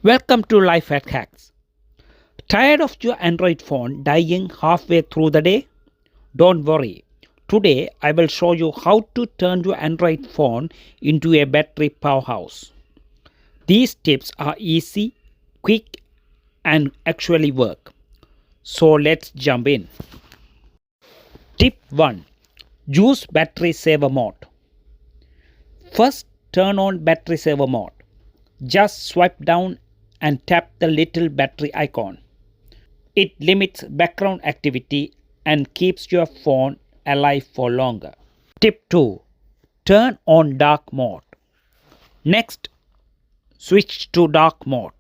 Welcome to Life at Hacks. Tired of your Android phone dying halfway through the day? Don't worry. Today I will show you how to turn your Android phone into a battery powerhouse. These tips are easy, quick, and actually work. So let's jump in. Tip 1. Use battery saver mode. First, turn on battery saver mode. Just swipe down and tap the little battery icon. It limits background activity and keeps your phone alive for longer. Tip 2. Turn on dark mode. Next, switch to dark mode.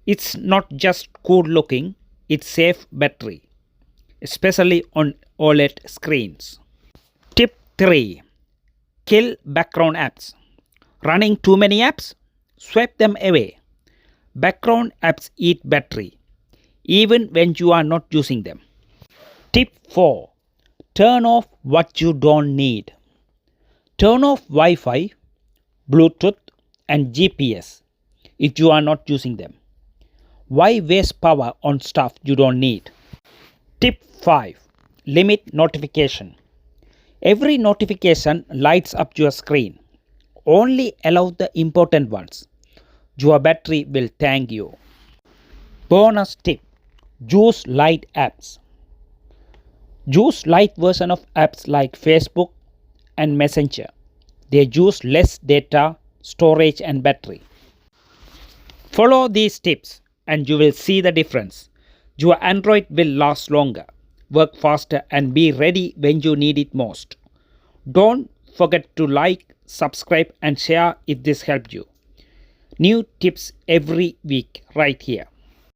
It's not just cool looking, it's safe battery, especially on OLED screens. Tip 3. Kill background apps. Running too many apps? Swipe them away. Background apps eat battery, even when you are not using them. Tip 4. Turn off what you don't need. Turn off Wi-Fi, Bluetooth, and GPS if you are not using them. Why waste power on stuff you don't need? Tip 5. Limit notification. Every notification lights up your screen. Only allow the important ones. Your battery will thank you. Bonus tip. Use light apps. Use light version of apps like Facebook and Messenger. They use less data, storage and battery. Follow these tips and you will see the difference. Your Android will last longer, work faster and be ready when you need it most. Don't forget to like, subscribe and share if this helped you. New tips every week right here.